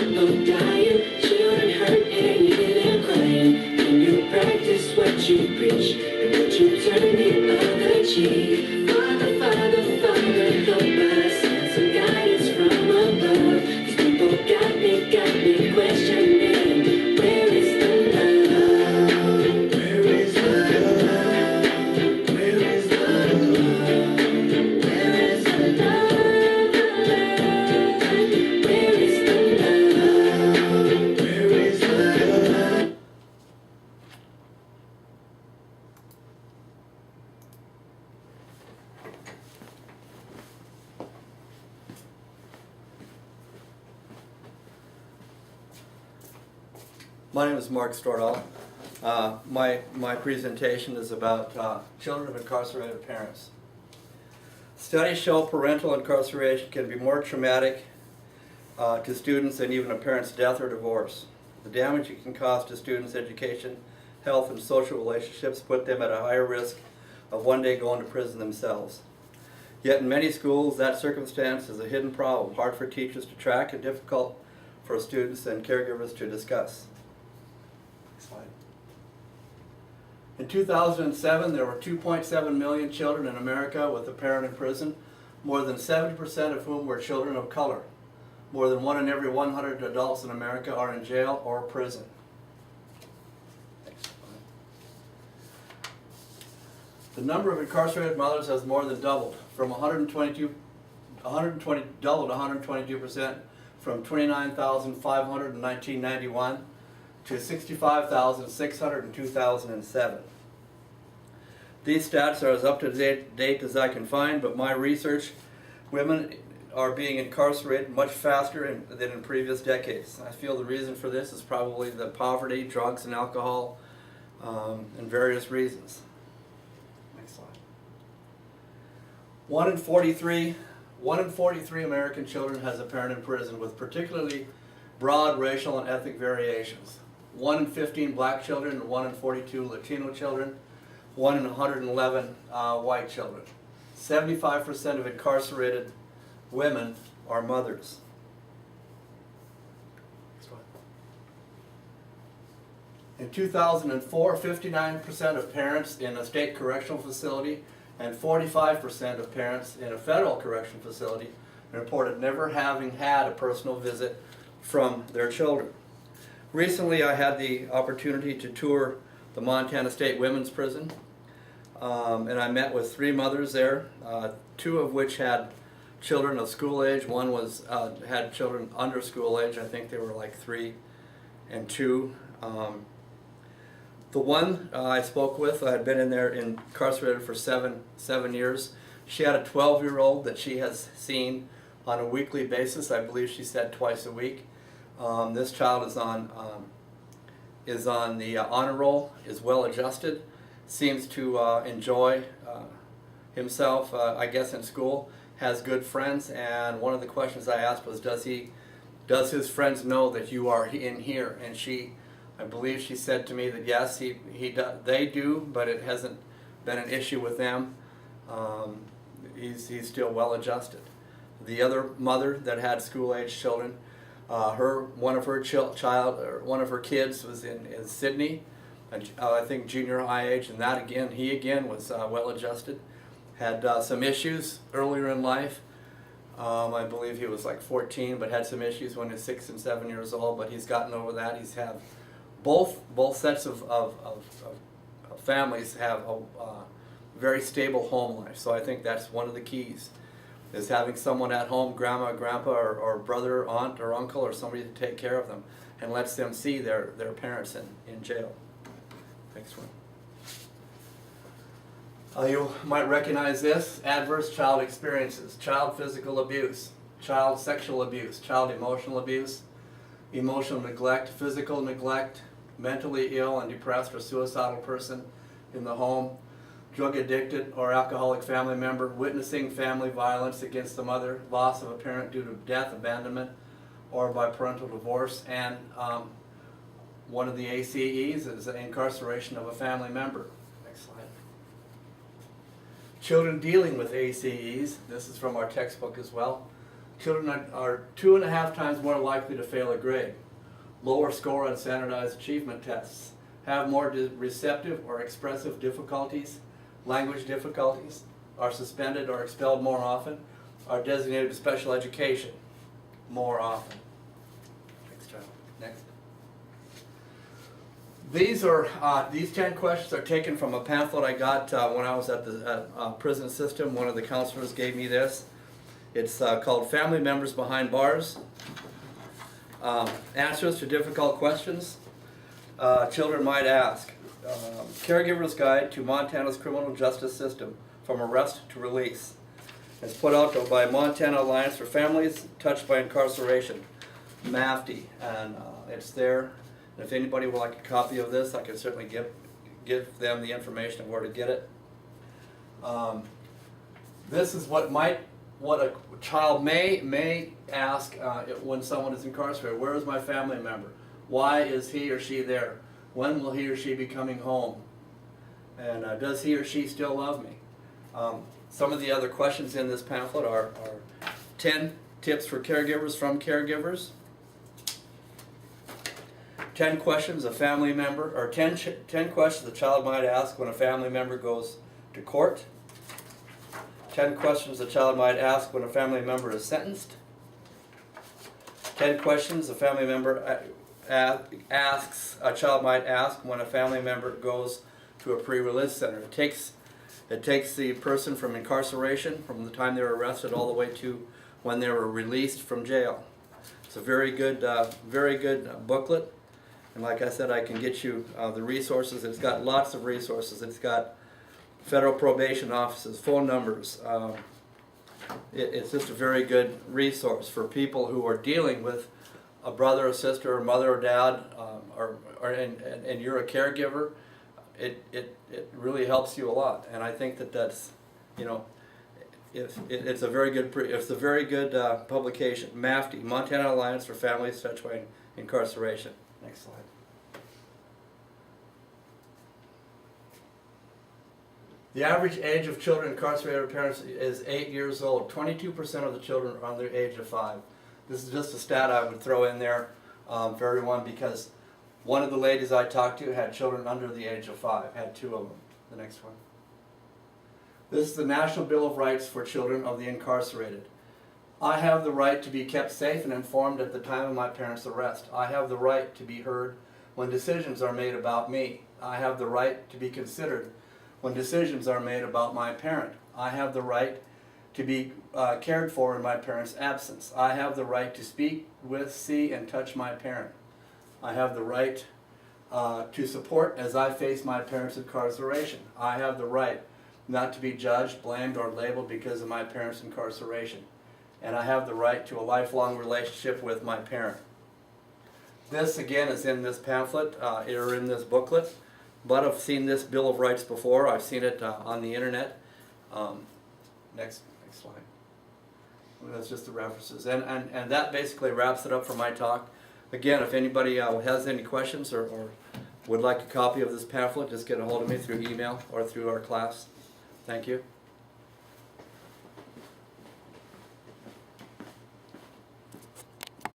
people dying, children hurt and you hear them crying. Can you practice what you preach and would you turn the other cheek? Father, Father, Father, help us and some guidance from above. These people got me questioning. Where is the love? Where is the love? Where is the love? Where is the love? Where is the love? Where is the love? My name is Mark Stordahl. My presentation is about children of incarcerated parents. Studies show parental incarceration can be more traumatic to students than even a parent's death or divorce. The damage it can cause to students' education, health, and social relationships put them at a higher risk of one day going to prison themselves. Yet in many schools, that circumstance is a hidden problem, hard for teachers to track and difficult for students and caregivers to discuss. In 2007, there were 2.7 million children in America with a parent in prison, more than 70% of whom were children of color. More than 1 in every 100 adults in America are in jail or prison. The number of incarcerated mothers has more than doubled, from 122% from 29,500 in 1991 to 65,600 in 2007. These stats are as up to date as I can find, but my research, women are being incarcerated much faster than in previous decades. I feel the reason for this is probably the poverty, drugs, and alcohol, and various reasons. Next slide. 1 in 43 American children has a parent in prison, with particularly broad racial and ethnic variations. 1 in 15 black children, 1 in 42 Latino children, 1 in 111 white children. 75% of incarcerated women are mothers. In 2004, 59% of parents in a state correctional facility and 45% of parents in a federal correctional facility reported never having had a personal visit from their children. Recently, I had the opportunity to tour the Montana State Women's Prison, and I met with 3 mothers there, 2 of which had children of school age. One had children under school age. I think they were like 3 and 2. The one I spoke with, I had been in there incarcerated for seven years. She had a 12-year-old that she has seen on a weekly basis. I believe she said twice a week. This child is on the honor roll, is well adjusted, seems to enjoy himself, I guess, in school, has good friends, and one of the questions I asked was, does his friends know that you are in here? And I believe she said to me that yes, they do, but it hasn't been an issue with them. He's still well adjusted. The other mother that had school-age children, one of her kids was in Sydney, I think junior high age, and he again was well adjusted. Had some issues earlier in life. I believe he was like 14, but had some issues when he was 6 and 7 years old. But he's gotten over that. He's have both sets of families have a very stable home life. So I think that's one of the keys, is having someone at home, grandma, grandpa, or brother, aunt, or uncle, or somebody to take care of them, and lets them see their parents in jail. Next one. You might recognize this: adverse child experiences, child physical abuse, child sexual abuse, child emotional abuse, emotional neglect, physical neglect, mentally ill and depressed or suicidal person in the home, drug addicted or alcoholic family member, witnessing family violence against the mother, loss of a parent due to death, abandonment, or by parental divorce, and one of the ACEs is the incarceration of a family member. Next slide. Children dealing with ACEs, this is from our textbook as well. Children are 2.5 times more likely to fail a grade, lower score on standardized achievement tests, have more receptive or expressive difficulties, language difficulties, are suspended or expelled more often, are designated to special education more often. Next child. Next. These 10 questions are taken from a pamphlet I got when I was at the prison system. One of the counselors gave me this. It's called Family Members Behind Bars. Answers to difficult questions children might ask. Caregiver's Guide to Montana's Criminal Justice System, From Arrest to Release. It's put out by Montana Alliance for Families Touched by Incarceration, MAFTI, and it's there. And if anybody would like a copy of this, I can certainly give them the information of where to get it. This is what a child may ask when someone is incarcerated. Where is my family member? Why is he or she there? When will he or she be coming home? And does he or she still love me? Some of the other questions in this pamphlet are 10 tips for caregivers from caregivers, 10 questions a family member, or 10 questions a child might ask when a family member goes to court, 10 questions a child might ask when a family member is sentenced, 10 questions a family member asks a child might ask when a family member goes to a pre-release center. It takes the person from incarceration, from the time they were arrested all the way to when they were released from jail. It's a very good booklet. And like I said, I can get you the resources. It's got lots of resources. It's got federal probation offices, phone numbers. It's just a very good resource for people who are dealing with a brother or sister or mother or dad, and you're a caregiver. It really helps you a lot, and I think that's, you know, it's a very good publication. MAFTI, Montana Alliance for Families Touched by Incarceration. Next slide. The average age of children incarcerated with parents is 8 years old. 22% of the children are under the age of 5. This is just a stat I would throw in there for everyone, because one of the ladies I talked to had children under the age of 5, had 2 of them. The next one. This is the National Bill of Rights for Children of the Incarcerated. I have the right to be kept safe and informed at the time of my parents' arrest. I have the right to be heard when decisions are made about me. I have the right to be considered when decisions are made about my parent. I have the right to be cared for in my parent's absence. I have the right to speak with, see, and touch my parent. I have the right to support as I face my parents' incarceration. I have the right not to be judged, blamed, or labeled because of my parents' incarceration. And I have the right to a lifelong relationship with my parent. This, again, is in this pamphlet, or in this booklet, but I've seen this Bill of Rights before. I've seen it on the internet. Next slide. Well, that's just the references. And that basically wraps it up for my talk. Again, if anybody has any questions or would like a copy of this pamphlet, just get a hold of me through email or through our class. Thank you.